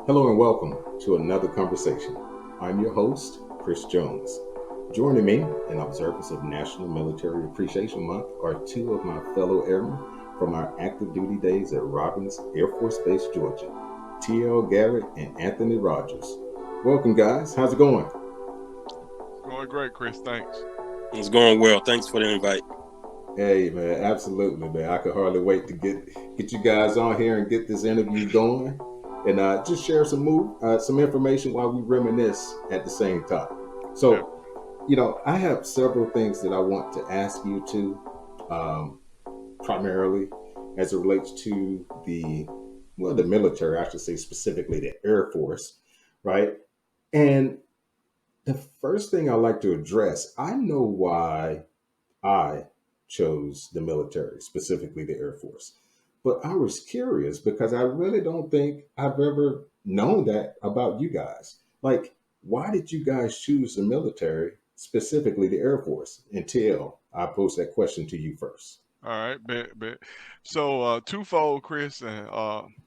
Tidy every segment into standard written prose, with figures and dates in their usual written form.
Hello and welcome to another conversation. I'm your host, Chris Jones. Joining me in observance of National Military Appreciation Month are two of my fellow airmen from our active duty days at Robins Air Force Base, Georgia, TL Garrett and Anthony Rodgers. Welcome, guys. How's it going? Going great, Chris. Thanks. It's going well. Thanks for the invite. Hey, man, absolutely, man. I could hardly wait to get you guys on here and get this interview going, and just share some information while we reminisce at the same time. Yeah. So, I have several things that I want to ask you to, um, primarily as it relates to the military, I should say specifically the Air Force, right? And the first thing I like to address, I know why I chose the military, specifically the Air Force. But I was curious because I really don't think I've ever known that about you guys. Like, why did you guys choose the military, specifically the Air Force? Until I pose that question to you first. All right. Bet. So twofold, Chris and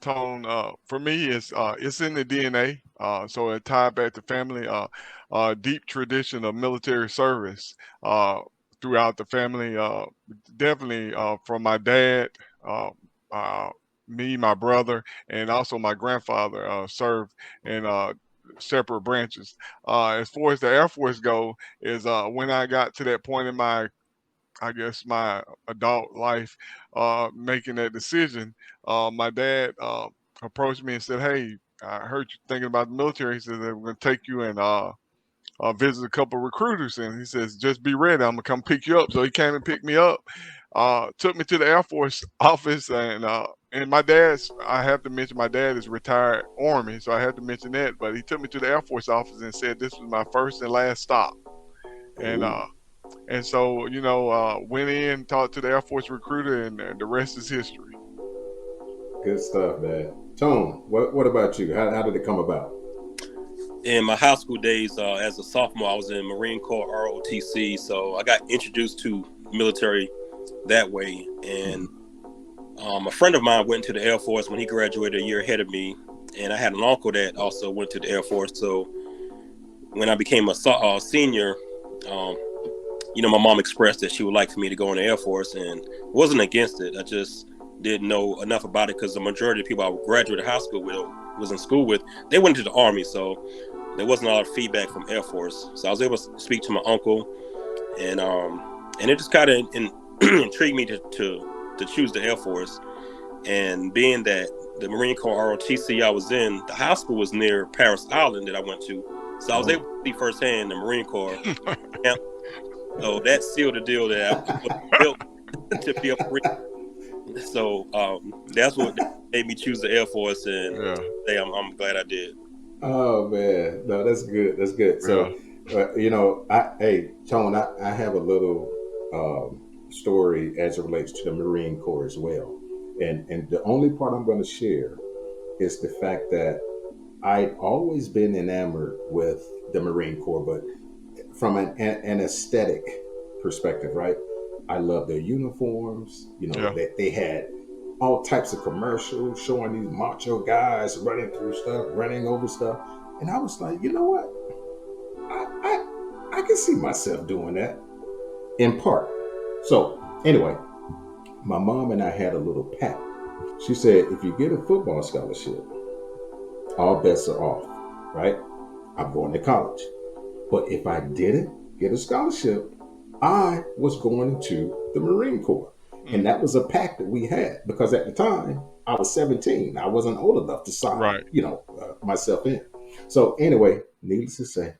Tone. For me, it's in the DNA. So it tied back to family. Deep tradition of military service. Throughout the family. Definitely from my dad. Uh, uh, Me, my brother, and also my grandfather served in separate branches. As far as the Air Force go, is when I got to that point in my adult life, making that decision, my dad approached me and said, "Hey, I heard you thinking about the military." He said, "We're going to take you and visit a couple of recruiters." And he says, "Just be ready. I'm going to come pick you up." So he came and picked me up, took me to the Air Force office. And my dad's, I have to mention, my dad is retired Army. So I have to mention that. But he took me to the Air Force office and said, "This was my first and last stop." And Ooh, so, went in, talked to the Air Force recruiter, and the rest is history. good stuff, man. Tone, what about you? How did it come about? In my high school days, as a sophomore, I was in Marine Corps ROTC, so I got introduced to military that way. And Mhm. a friend of mine went to the Air Force when he graduated a year ahead of me, and I had an uncle that also went to the Air Force. So when I became a senior, um, my mom expressed that she would like for me to go in the Air Force, and wasn't against it. I just didn't know enough about it because the majority of people I graduated high school with, was in school with, they went to the Army, so there wasn't a lot of feedback from Air Force. So I was able to speak to my uncle, and it just kind of intrigued me to choose the Air Force. And being that the Marine Corps ROTC I was in, the high school was near Paris Island that I went to, so I was able Oh, to see firsthand the Marine Corps camp. So that sealed the deal that I was built to be a Marine. So that's what made me choose the Air Force, and Yeah, hey, I'm glad I did. oh man, no, that's good. That's good. yeah. So, hey, Tone, I have a little story as it relates to the Marine Corps as well, and the only part I'm going to share is the fact that I'd always been enamored with the Marine Corps, but from an aesthetic perspective, right? I love their uniforms. Yeah. They had all types of commercials showing these macho guys running through stuff, running over stuff. And I was like, you know what? I can see myself doing that in part. So, anyway, my mom and I had a little pact. She said, if you get a football scholarship, all bets are off, right? I'm going to college. But if I didn't get a scholarship, I was going to the Marine Corps. And Mm, that was a pact that we had because at the time I was 17. I wasn't old enough to sign, right. myself in. So, anyway, needless to say,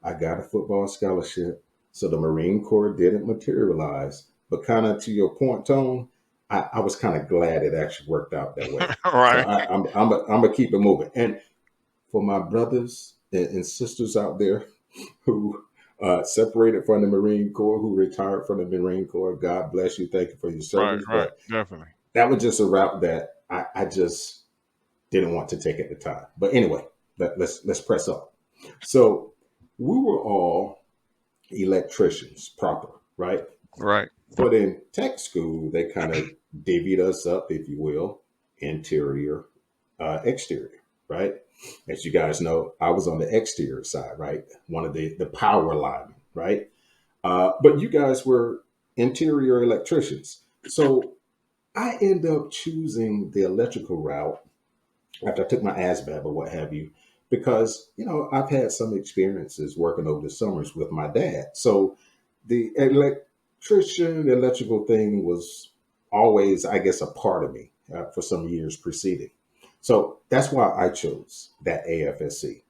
I got a football scholarship. So the Marine Corps didn't materialize. But kind of to your point, Tone, I was kind of glad it actually worked out that way. So Right. I'm going to keep it moving. And for my brothers and sisters out there who separated from the Marine Corps, who retired from the Marine Corps, God bless you. Thank you for your Right. service. Right. But Definitely. that was just a route that I just didn't want to take at the time. But anyway, let's press on. So we were all electricians proper, right? Right. But in tech school, they kind of divvied us up, if you will, interior, exterior. right? As you guys know, I was on the exterior side, right? One of the power linemen, right? But you guys were interior electricians. So I end up choosing the electrical route after I took my ASVAB or what have you, because I've had some experiences working over the summers with my dad. So the electrical thing was always, I guess, a part of me for some years preceding. So that's why I chose that AFSC.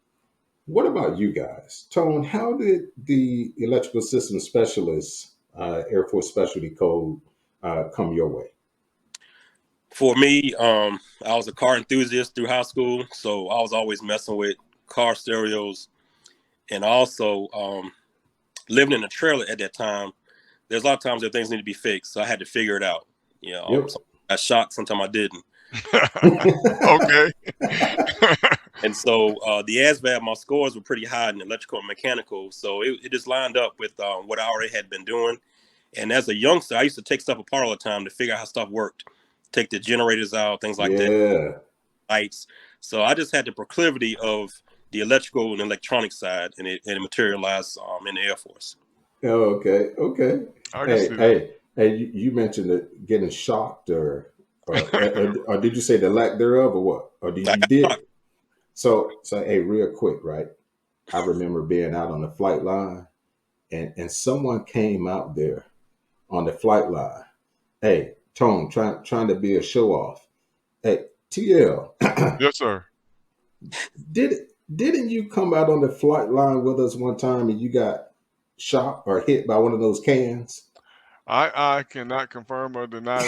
What about you guys? Tone, how did the electrical system specialist, Air Force Specialty Code, come your way? For me, I was a car enthusiast through high school, so I was always messing with car stereos, and also living in a trailer at that time. There's a lot of times that things need to be fixed, so I had to figure it out. Yep. So I shocked, sometimes I didn't. Okay. And so the ASVAB, my scores were pretty high in electrical and mechanical, so it just lined up with what I already had been doing. And as a youngster, I used to take stuff apart all the time to figure out how stuff worked, take the generators out, things like that, Yeah. lights. So I just had the proclivity of the electrical and electronic side, and it materialized in the Air Force. Oh, okay. Okay. I can Hey, see that. hey, hey! You mentioned it getting shocked, or did you say the lack thereof, or what? Or did I you got did? shocked. So hey, real quick, right? I remember being out on the flight line, and someone came out there on the flight line. Hey, Tone, trying to be a show off. Hey, TL, Yes, sir. didn't you come out on the flight line with us one time and you got shot or hit by one of those cans? I cannot confirm or deny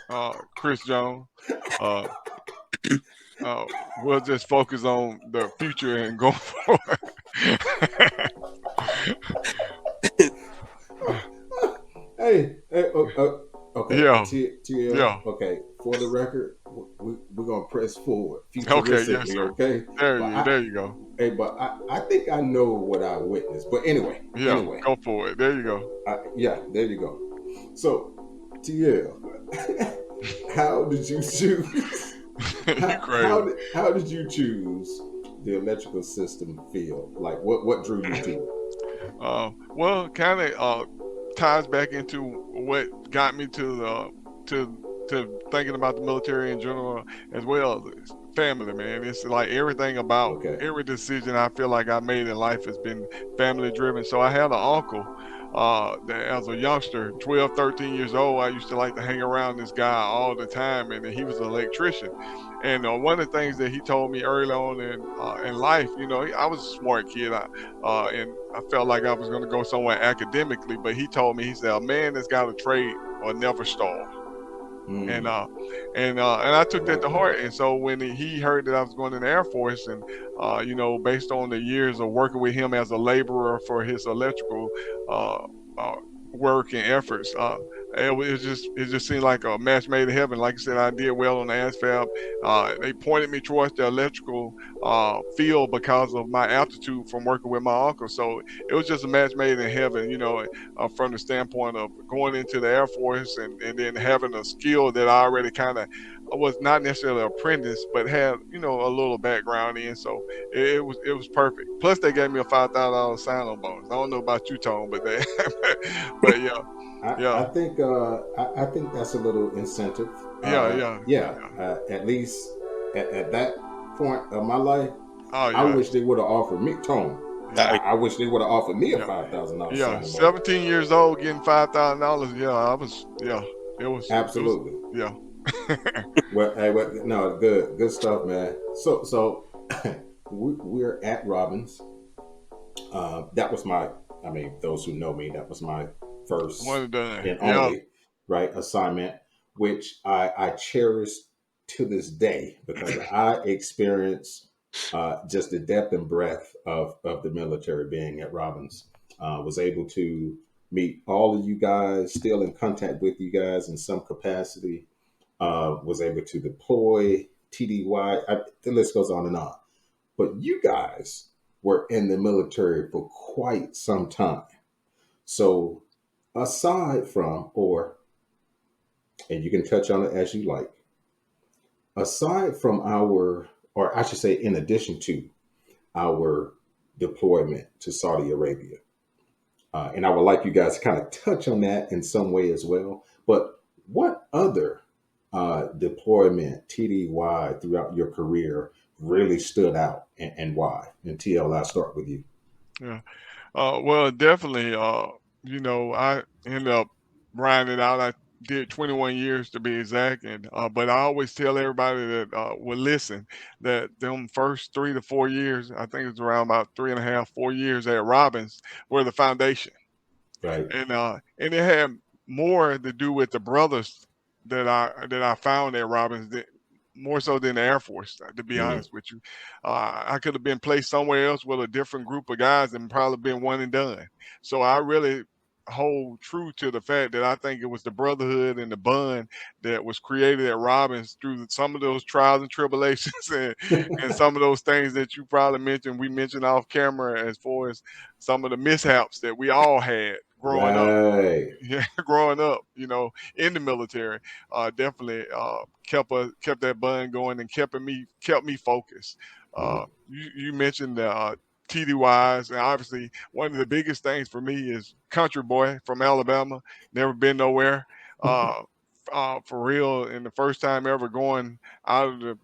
that. Chris Jones. Uh, we'll just focus on the future and go forward. Okay, Yeah, TL. yeah. Okay, for the record, we're gonna press forward Okay, yes, futuristically. sir. Okay, but There you go. I think I know what I witnessed. But Yeah, go for it. There you go. yeah, there you go. So, TL, how did you choose? You crazy. How did you choose the electrical system field? Like, what drew you to it? Well, kind of ties back into what got me to the to thinking about the military in general as well. It's family, man. It's like everything about Okay. every decision I feel like I made in life has been family driven. So I had an uncle that as a youngster, 12, 13 years old, I used to like to hang around this guy all the time, and he was an electrician. And one of the things that he told me early on in life, I was a smart kid. And I felt like I was going to go somewhere academically, but he told me, he said, a man that's got a trade will never starve. And Mm, and I took I that like to that. heart. And so when he heard that I was going in the Air Force, and based on the years of working with him as a laborer for his electrical uh, uh, work and efforts, it just seemed like a match made in heaven. Like I said, I did well on the ASVAB. They pointed me towards the electrical field because of my aptitude from working with my uncle. So it was just a match made in heaven, from the standpoint of going into the Air Force, and then having a skill that I already kind of was not necessarily an apprentice, but had a little background in. So it was perfect. Plus, they gave me a $5,000 sign-on bonus. I don't know about you, Tone, but they, but yeah, I yeah, think I think that's a little incentive. yeah, yeah, Yeah, yeah. at least at that point of my life, Oh I yeah, wish they would have offered me Tone. yeah, I wish they would have offered me a yeah, $5,000 yeah. signing bonus. 17 years old, getting $5,000. Yeah, I was. Yeah, it was. Absolutely. Yeah. No, good stuff, man. So we're at Robbins. That was my, I mean, those who know me, that was my One first and done. and Yeah. only right assignment, which I cherish to this day because I experienced just the depth and breadth of the military being at Robbins. Was able to meet all of you guys, still in contact with you guys in some capacity. Was able to deploy TDY. The list goes on and on. But you guys were in the military for quite some time. So, aside from, and you can touch on it as you like, aside from our, or I should say, in addition to our deployment to Saudi Arabia, and I would like you guys to kind of touch on that in some way as well. But what other deployment TDY throughout your career really stood out, and why? And TL, I'll start with you. Yeah. Well, definitely. I ended up grinding out. I did 21 years to be exact, and but I always tell everybody that will listen that them first 3 to 4 years, I think it's around about 3.5, 4 years at Robbins, were the foundation. Right. And it had more to do with the brothers that I found at Robbins, more so than the Air Force. To be Mm, honest with you, I could have been placed somewhere else with a different group of guys and probably been one and done. So I really hold true to the fact that I think it was the brotherhood and the bond that was created at Robbins through some of those trials and tribulations and some of those things that you probably mentioned. We mentioned off camera as far as some of the mishaps that we all had growing up. right. Yeah, growing up, in the military, definitely kept that bond going and kept me focused. Mm. You mentioned the TDYs, and obviously one of the biggest things for me is country boy from Alabama, never been nowhere, uh, for real. And the first time ever going out of the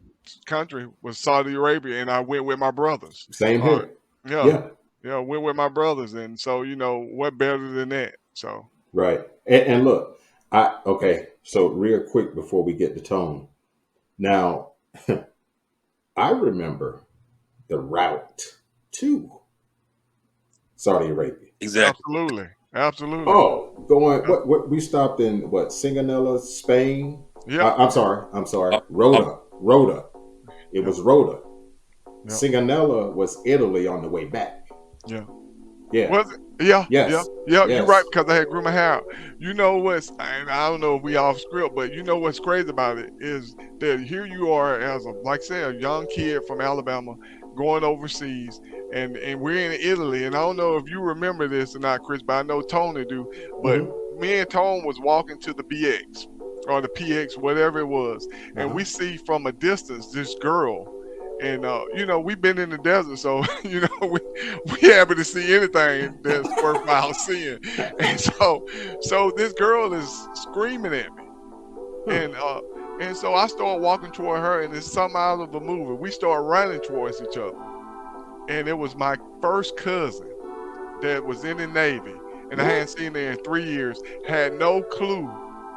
country was Saudi Arabia, and I went with my brothers. Same Uh, here. yeah, Yeah. yeah, went with my brothers, and so what better than that? So Right. And look, okay. So real quick before we get to tone. Now, I remember the route to Saudi Arabia. Exactly. absolutely, absolutely, Oh, going yeah, what we stopped in what Singanella, Spain. yeah, I'm sorry, Up, up, Rhoda. It yeah, was Rhoda. yeah, Singanella was Italy on the way back. yeah. Yeah. Was it? Yeah, yeah, Yes. yeah. You're right Yes. because I had grew my hair out. You know what's, and I don't know if we off script, but you know what's crazy about it is that here you are as like I say, a young kid from Alabama going overseas, and we're in Italy, and I don't know if you remember this or not, Chris, but I know Tony do. But Hmm. me and Tone was walking to the BX or the PX, whatever it was, and Uh-huh. we see from a distance this girl. And we've been in the desert, so we happy to see anything that's worthwhile seeing. And so this girl is screaming at me, Huh. and so I start walking toward her, and it's something out of a movie. We start running towards each other, and it was my first cousin that was in the Navy, and I hadn't What? seen her in 3 years. Had no clue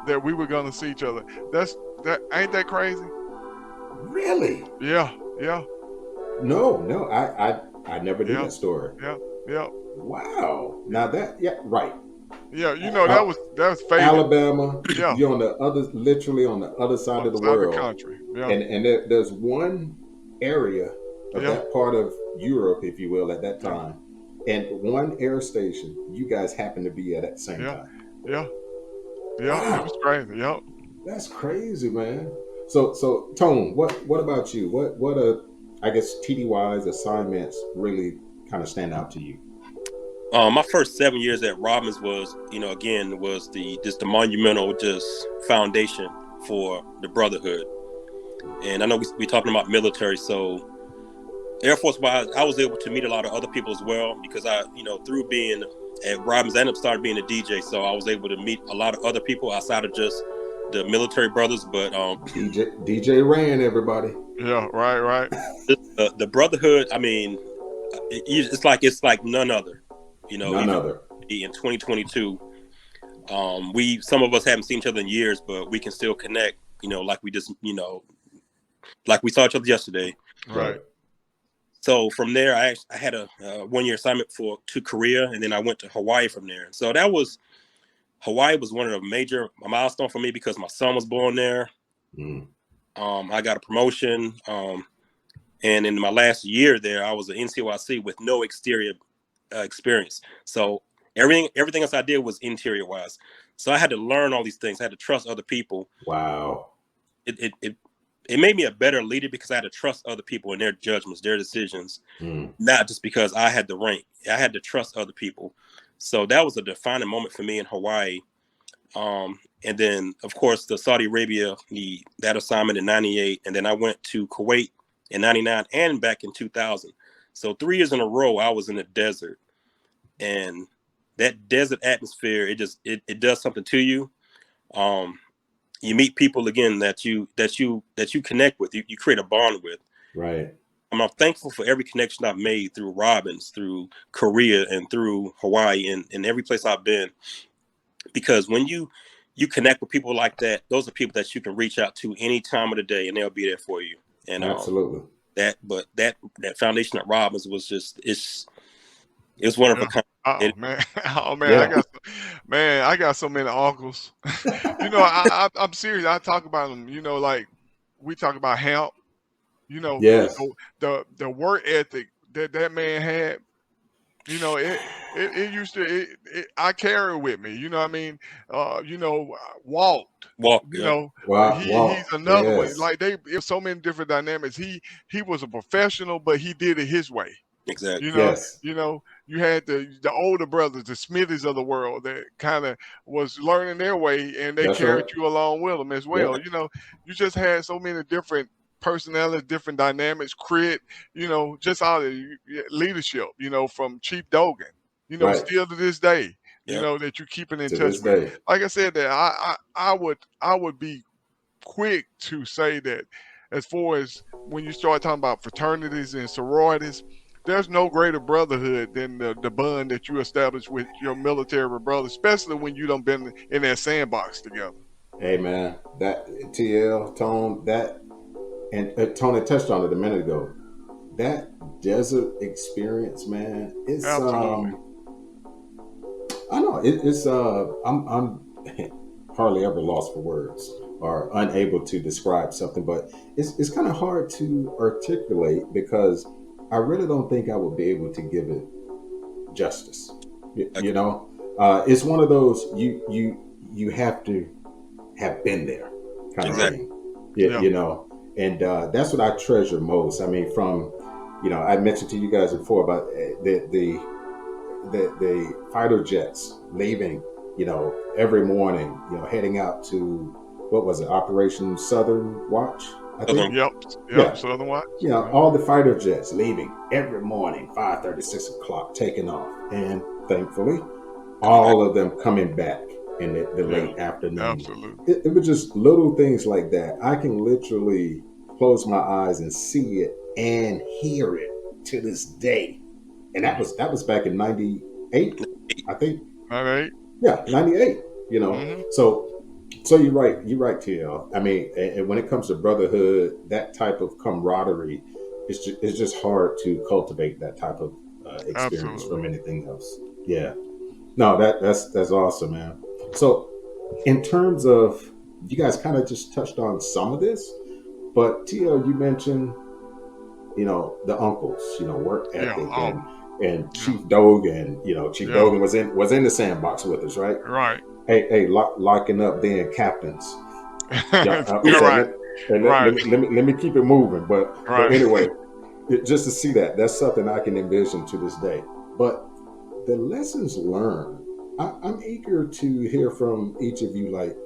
that we were gonna see each other. That ain't that crazy? Really? Yeah, yeah, No, no. I never knew yeah, that story. yeah, yeah, Wow. Now that, yeah, right. yeah. Uh, that was fated. Alabama, Yeah, you're on the other, literally on the other side other of the side of the world, country. Yeah, and there's one area of yeah, that part of Europe, if you will, at that yeah, time, and one air station you guys happen to be at the same yeah, time. yeah, yeah. It was Wow, crazy. Yep. that's crazy, man. So Tone, what about you? What I guess TDY's assignments really kind of stand out to you? my first 7 years at Robbins was, again, was the monumental just foundation for the brotherhood. And I know we talking about military, so Air Force wise, I was able to meet a lot of other people as well because through being at Robbins, I ended up started being a DJ, so I was able to meet a lot of other people outside of just the military brothers. But DJ Rand, everybody. Yeah. Right. Right. the brotherhood, I mean, it's like none other. None Even other. in 2022, we some of us haven't seen each other in years, but we can still connect. Like we just, like we saw each other yesterday. Right. Right. So from there, I had a 1 year assignment to Korea, and then I went to Hawaii from there. So Hawaii was one of the major milestone for me because my son was born there. Mm. I got a promotion, and in my last year there, I was an NCOIC with no exterior experience. So everything else I did was interior wise. So I had to learn all these things. I had to trust other people. Wow. It made me a better leader because I had to trust other people and their judgments, their decisions, Mm. not just because I had the rank. I had to trust other people. So that was a defining moment for me in Hawaii. And then, of course, the Saudi Arabia, that assignment in 98. And then I went to Kuwait in 99 and back in 2000. So 3 years in a row, I was in the desert. And that desert atmosphere, it does something to you. You meet people again that you connect with, you create a bond with. Right. I'm thankful for every connection I've made through Robbins, through Korea, and through Hawaii, and every place I've been. Because when you connect with people like that, those are people that you can reach out to any time of the day, and they'll be there for you. And absolutely. That foundation at Robbins was just it's one of a kind. Oh man, Yeah. I got so many uncles. I'm serious. I talk about them. Like we talk about Hamp. Yes. The work ethic that man had. It used to. I carry it with me. You know what I mean? Walked. Walk. He's another one. Yes. Like there's so many different dynamics. He was a professional, but he did it his way. Exactly. Yes. You had the older brothers, the Smithies of the world, that kind of was learning their way, and they carried you along with them as well. Yep. You just had so many different personalities, different dynamics, just out of leadership. From Chief Dogan, Right. still to this day, that you're keeping in touch with. Day. Like I said, that I would be quick to say that as far as when you start talking about fraternities and sororities, there's no greater brotherhood than the bond that you establish with your military brother, especially when you done been in that sandbox together. Hey man, that TL Tone, that and Tony touched on it a minute ago. That desert experience, man, it's Absolutely. I know it's I'm hardly ever lost for words or unable to describe something, but it's kind of hard to articulate because I really don't think I would be able to give it justice. It's one of those you have to have been there kind of thing. And that's what I treasure most. I mean, from I mentioned to you guys before about the fighter jets leaving, every morning, heading out to what was it, Operation Southern Watch, I think. Yep. Southern Watch. All the fighter jets leaving every morning, 5:30, 6 o'clock, taking off, and thankfully, all of them coming back in the late afternoon. Absolutely. It was just little things like that. I can literally close my eyes and see it and hear it to this day. And that was back in 98, I think. 98? Yeah, 98, Mm-hmm. So you're right, TL. I mean, and when it comes to brotherhood, that type of camaraderie, it's just hard to cultivate that type of experience from anything else. Yeah. No, that's awesome, man. So in terms of, you guys kind of just touched on some of this, but TL, you mentioned, the uncles, work ethic and Chief Dogan, Chief Dogan was in the sandbox with us, right? Right. Hey, locking up being captains. You're right. Let me keep it moving, but anyway, just to see that's something I can envision to this day. But the lessons learned, I'm eager to hear from each of you. Like,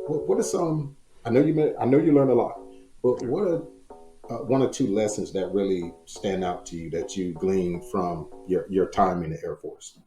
what are some? I know you learned a lot, but what are one or two lessons that really stand out to you that you gleaned from your time in the Air Force?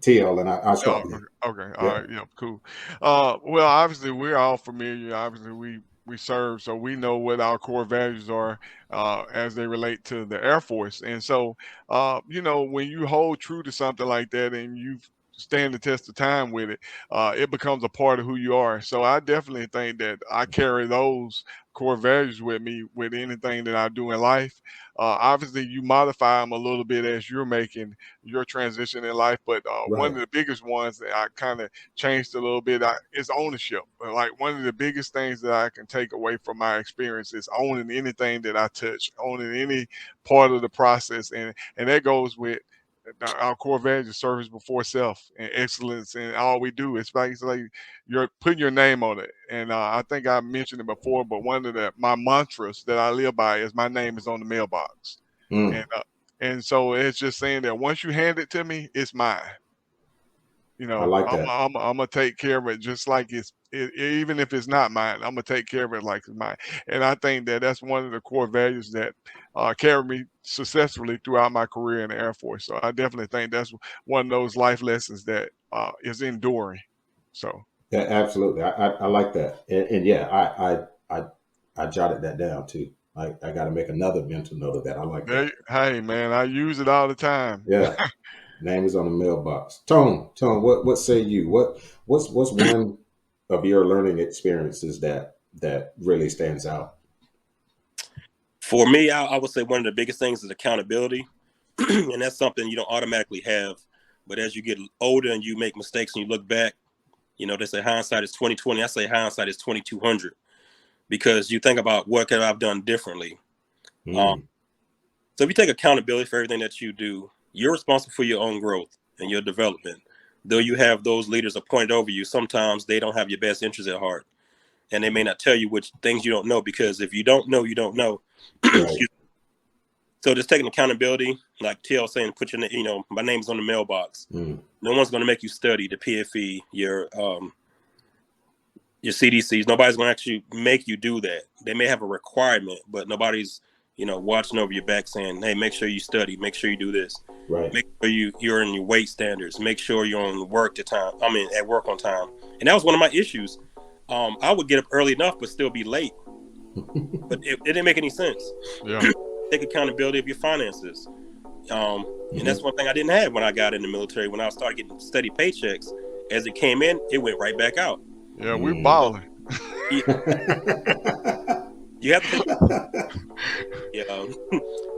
TL, and I'll start with you. Okay. All right. Yeah. Cool. Well, obviously, we're all familiar. Obviously, we serve, so we know what our core values are as they relate to the Air Force. And so, when you hold true to something like that and you stand the test of time with it, it becomes a part of who you are. So I definitely think that I carry those core values with me with anything that I do in life. Obviously, you modify them a little bit as you're making your transition in life, but one of the biggest ones that I kind of changed a little bit is ownership. Like one of the biggest things that I can take away from my experience is owning anything that I touch, owning any part of the process, and that goes with our core values: service before self and excellence in all we do. It's like you're putting your name on it. And I think I mentioned it before, but one of my mantras that I live by is my name is on the mailbox. And so it's just saying that once you hand it to me, it's mine. I like that. I'm gonna take care of it just like it's even if it's not mine, I'm gonna take care of it like it's mine. And I think that that's one of the core values that carried me successfully throughout my career in the Air Force. So I definitely think that's one of those life lessons that is enduring. So Yeah, absolutely. I like that. And yeah, I jotted that down too. I got to make another mental note of that. I like that. hey man, I use it all the time. Yeah. Name is on the mailbox. Tone, what say you? What's one of your learning experiences that really stands out? For me, I would say one of the biggest things is accountability, and that's something you don't automatically have. But as you get older and you make mistakes and you look back, they say hindsight is 20/20. I say hindsight is 2200, because you think about what could I've done differently. Mm, So if you take accountability for everything that you do, you're responsible for your own growth and your development. Though you have those leaders appointed over you, sometimes they don't have your best interest at heart, and they may not tell you which things you don't know, because if you don't know, you don't know. right. So just taking accountability, like TL saying, put my name's on the mailbox. Mm, No one's going to make you study the PFE, your CDCs. Nobody's going to actually make you do that. They may have a requirement, but nobody's, watching over your back saying, hey, make sure you study, make sure you do this, right. make sure you're in your weight standards, make sure you're on work at work on time. And that was one of my issues. I would get up early enough, but still be late. But it didn't make any sense. Yeah. Take accountability of your finances. And that's one thing I didn't have when I got in the military. When I started getting steady paychecks, as it came in, it went right back out. Yeah, we balling. You have to.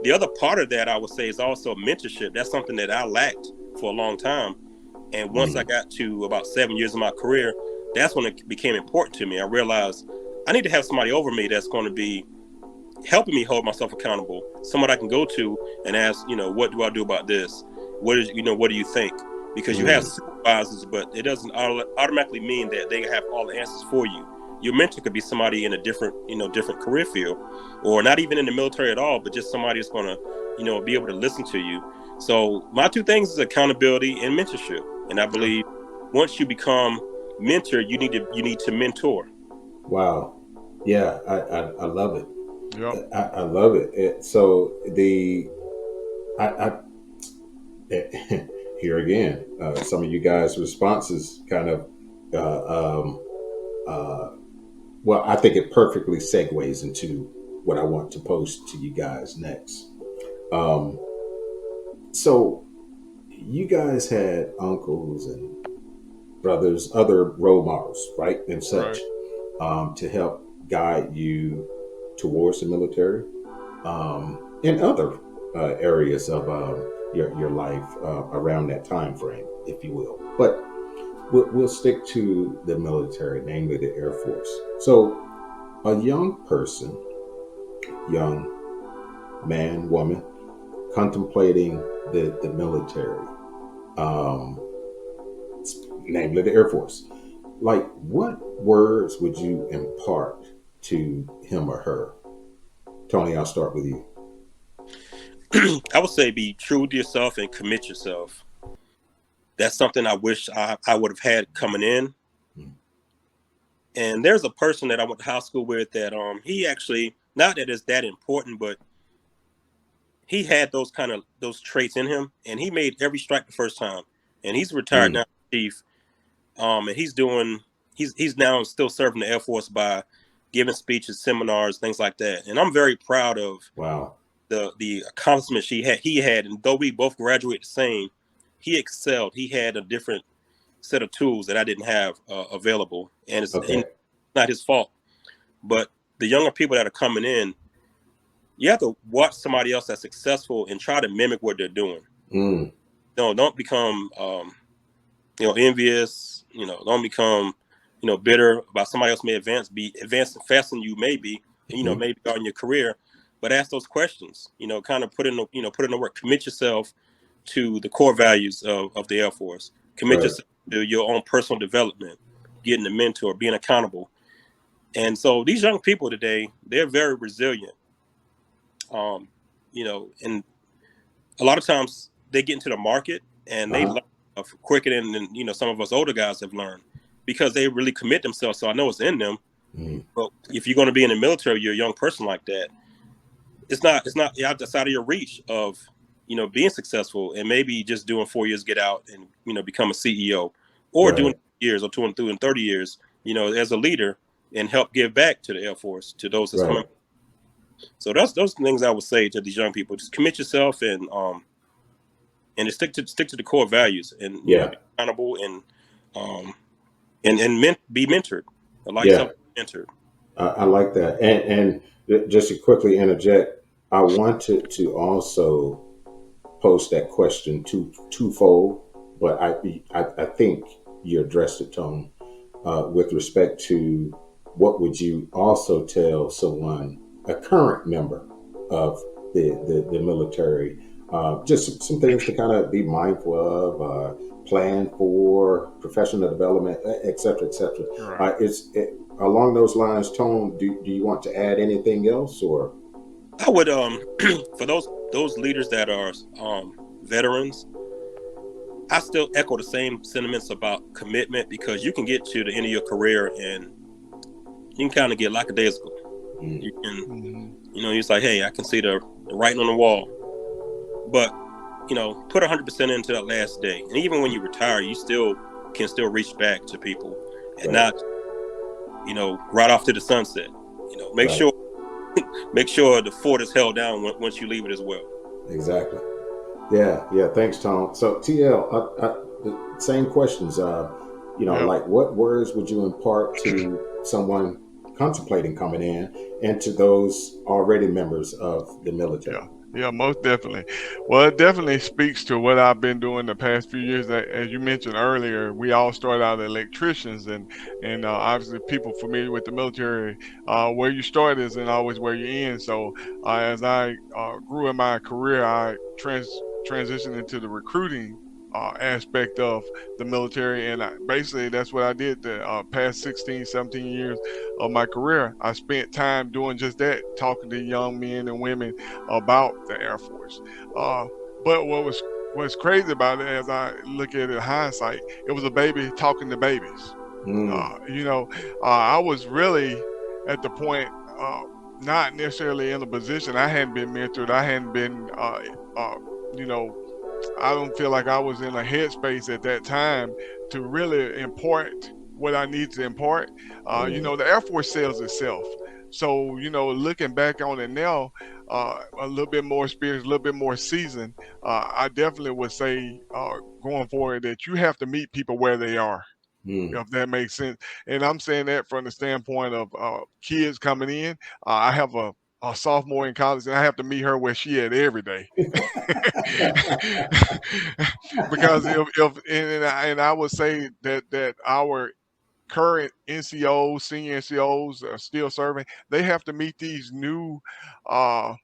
The other part of that, I would say, is also mentorship. That's something that I lacked for a long time. And once I got to about 7 years of my career, that's when it became important to me. I realized I need to have somebody over me that's going to be helping me hold myself accountable. Someone I can go to and ask, what do I do about this? What do you think? Because you have supervisors, but it doesn't automatically mean that they have all the answers for you. Your mentor could be somebody in a different career field, or not even in the military at all, but just somebody that's going to, be able to listen to you. So my two things is accountability and mentorship. And I believe once you become mentor, you need to mentor. Wow. Yeah, I love it. Yep. I love it. So I here again, some of you guys' responses kind of, well, I think it perfectly segues into what I want to post to you guys next. Um, so you guys had uncles and brothers, other role models, right, and such, to help guide you towards the military, and other areas of your life around that time frame, if you will. But we'll stick to the military, namely the Air Force. So a young person, young man, woman, contemplating the military, um, namely the Air Force. Like, what words would you impart to him or her? Tony, I'll start with you. I would say be true to yourself and commit yourself. That's something I wish I would have had coming in. And there's a person that I went to high school with that he actually, not that it's that important, but he had those traits in him, and he made every strike the first time. And he's retired now, chief. And he's now still serving the Air Force by giving speeches, seminars, things like that. And I'm very proud of the accomplishments he had. And though we both graduated the same, he excelled. He had a different set of tools that I didn't have available, and it's not his fault. But the younger people that are coming in, you have to watch somebody else that's successful and try to mimic what they're doing. No, don't become envious. Don't become bitter about somebody else may be advancing faster than you may be, maybe in your career. But ask those questions. Kind of put in the work. Commit yourself to the core values of the Air Force. Commit yourself to your own personal development, getting a mentor, being accountable. And so these young people today, they're very resilient. And a lot of times they get into the market and they learn quicker than some of us older guys have learned. because they really commit themselves. So I know it's in them. Mm. But if you're going to be in the military, you're a young person like that. It's not outside of your reach of, being successful, and maybe just doing 4 years, get out and, become a CEO, or doing Right. years or 2 and 30 years, as a leader, and help give back to the Air Force, to those that's coming. Right. So that's those things I would say to these young people: just commit yourself, and just stick to the core values, and Yeah. be accountable, and be mentored. I like Yeah. self mentored. I like that. And just to quickly interject, I wanted to also pose that question twofold, but I think you addressed it, Tone, with respect to what would you also tell someone, a current member of the military, just some things to kind of be mindful of, plan for professional development, et cetera, et cetera. Right. Along those lines, Tone, do you want to add anything else, or? I would for those leaders that are veterans, I still echo the same sentiments about commitment, because you can get to the end of your career and you can kind of get lackadaisical. Mm. You can, Mm-hmm. it's like, hey, I can see the writing on the wall, but put 100% into that last day, and even when you retire, you can still reach back to people, and Right. not right off to the sunset. Make Right. sure the fort is held down once you leave it as well. Exactly. Yeah, yeah. Thanks, Tom. So, TL, the same questions. Yep. Like, what words would you impart to someone contemplating coming in, and to those already members of the Yeah. military? Yeah, most definitely. Well, it definitely speaks to what I've been doing the past few years. As you mentioned earlier, we all started out as electricians, and obviously people familiar with the military, where you start isn't always where you end. So as I grew in my career, I transitioned into the recruiting aspect of the military, and basically that's what I did the past 16, 17 years of my career. I spent time doing just that, talking to young men and women about the Air Force. Uh, but what's crazy about it, as I look at it in hindsight, it was a baby talking to babies. Mm. I was really at the point, not necessarily in a position. I hadn't been mentored. I hadn't been, uh, you know, I don't feel like I was in a headspace at that time to really impart what I need to impart. Yeah. The Air Force sells itself. So, looking back on it now, a little bit more experience, a little bit more seasoned, I definitely would say going forward that you have to meet people where they are, Mm. if that makes sense. And I'm saying that from the standpoint of kids coming in. I have a sophomore in college, and I have to meet her where she at every day. Because if I would say that our current NCOs, senior NCOs are still serving, they have to meet these new uh,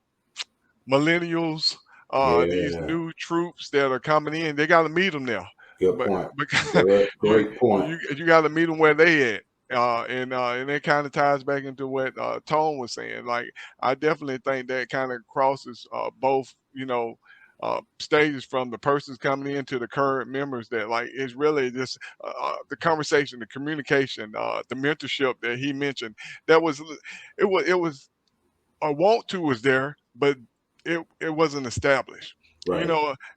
millennials, these Yeah. new troops that are coming in. They got to meet them now, Good but point. because Good. you Great point. you got to meet them where they at. And it kind of ties back into what Tone was saying. Like, I definitely think that kind of crosses both, stages, from the persons coming in to the current members. That, like, it's really just the conversation, the communication, the mentorship that he mentioned. That was it was a want to was there, but it wasn't established. Right.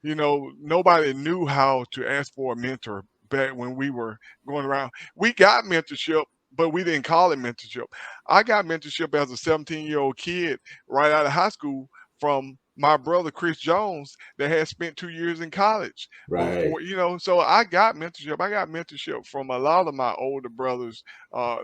Nobody knew how to ask for a mentor back when we were going around. We got mentorship, but we didn't call it mentorship. I got mentorship as a 17-year-old kid right out of high school from my brother Chris Jones that had spent 2 years in college Right. before. So I got mentorship. I got mentorship from a lot of my older brothers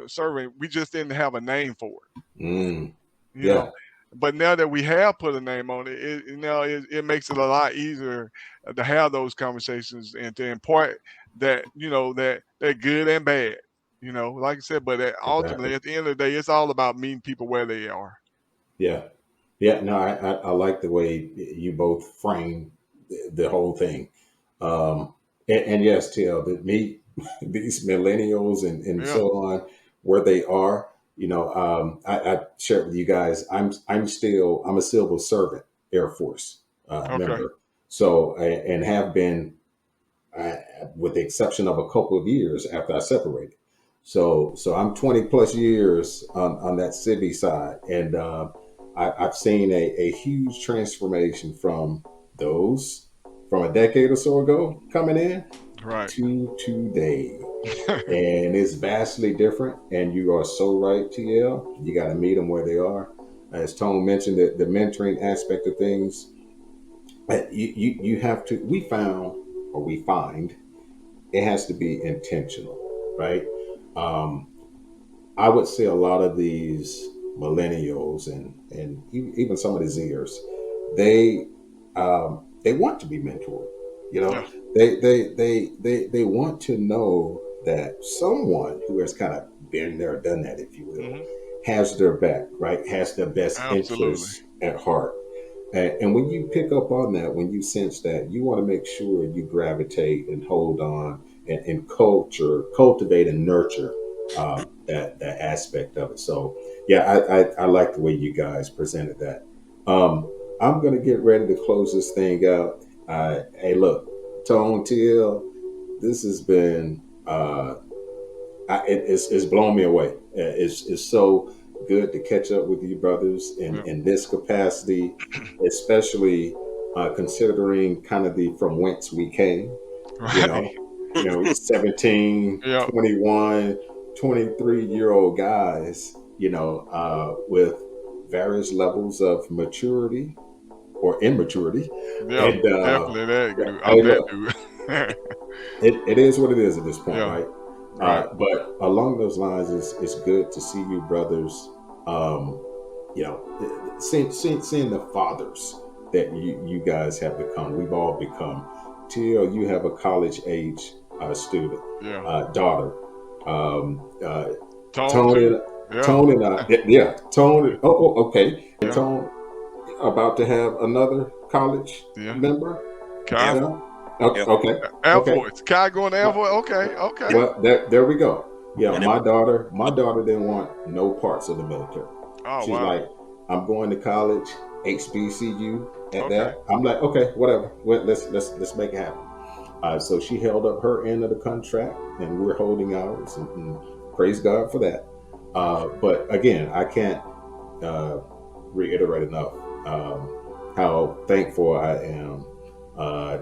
serving. We just didn't have a name for it. Mm. you Yeah. know but now that we have put a name on it, it makes it a lot easier to have those conversations and to impart that, that good and bad, like I said. But ultimately, Exactly. at the end of the day, it's all about meeting people where they are. Yeah. Yeah. No, I like the way you both frame the whole thing. And yes, TL, that meet these millennials and Yeah. so on, where they are. I shared with you guys. I'm a civil servant, Air Force Okay. member. So and have been, with the exception of a couple of years after I separated. So I'm 20 plus years on that civvy side, and I've seen a huge transformation from those from a decade or so ago coming in Right. to today. And it's vastly different. And you are so right, TL. You got to meet them where they are. As Tone mentioned, the mentoring aspect of things, you have to. We found, or we find, it has to be intentional, right? Um, I would say a lot of these millennials and even some of the Zers, they want to be mentored. You Yeah. know, they want to know that someone who has kind of been there, done that, if you will, Hmm. has their back, right? Has their best Absolutely. interests at heart. And when you pick up on that, when you sense that, you want to make sure you gravitate and hold on and cultivate and nurture that aspect of it. So, yeah, I like the way you guys presented that. Um, I'm going to get ready to close this thing out. Hey, look, Tone Till, this has been it's blown me away. It's so good to catch up with you brothers Yeah. in this capacity, especially considering kind of the from whence we came. You Right. know, 17, Yeah. 21, 23-year-old guys. With various levels of maturity or immaturity, Yeah. and Definitely that dude. hey, I'm that look, dude. it is what it is at this point, Yeah. right? Right. But along those lines, it's good to see you brothers, um, seeing the fathers that you guys have become. We've all become. Till you have a college age student, Yeah. daughter. Um, Tone Tony, too. Yeah. Tone and I, yeah, Tone. Okay, and Yeah. Tone about to have another college Yeah. member. Kai. Air, Yeah. Air Force. Okay. Air Okay. Force. Kai going to Air Force. Okay. Okay. Well, there we go. Yeah, And my daughter didn't want no parts of the military. Oh She's wow. like, I'm going to college, HBCU at Okay. that. I'm like, okay, whatever. Well, let's make it happen. So she held up her end of the contract, and we're holding ours, and praise God for that. But again, I can't uh, reiterate enough how thankful I am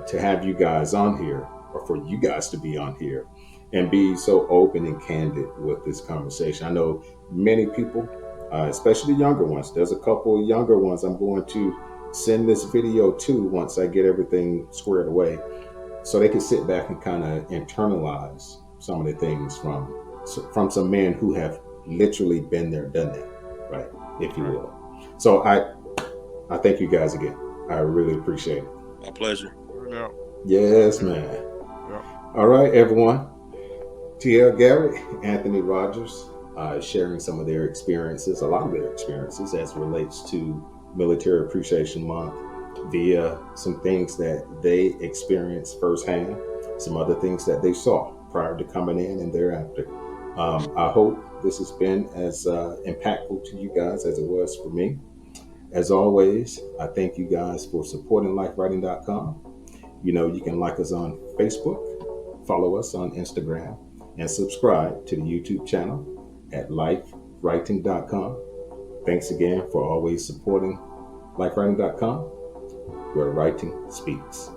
to have you guys on here, or for you guys to be on here and be so open and candid with this conversation. I know many people, especially the younger ones, there's a couple of younger ones I'm going to send this video to once I get everything squared away so they can sit back and kind of internalize some of the things from some men who have literally been there, done that, right? If you Right. will. So I thank you guys again. I really appreciate it. my pleasure. Yeah. Yes, Yeah. man. Yeah. All right, everyone. TL Garrett, Anthony Rodgers, sharing some of their experiences, a lot of their experiences as it relates to Military Appreciation Month via some things that they experienced firsthand, some other things that they saw prior to coming in and thereafter. I hope this has been as impactful to you guys as it was for me. As always, I thank you guys for supporting lifewriting.com. You can like us on Facebook, follow us on Instagram, and subscribe to the YouTube channel at lifewriting.com. Thanks again for always supporting lifewriting.com, where writing speaks.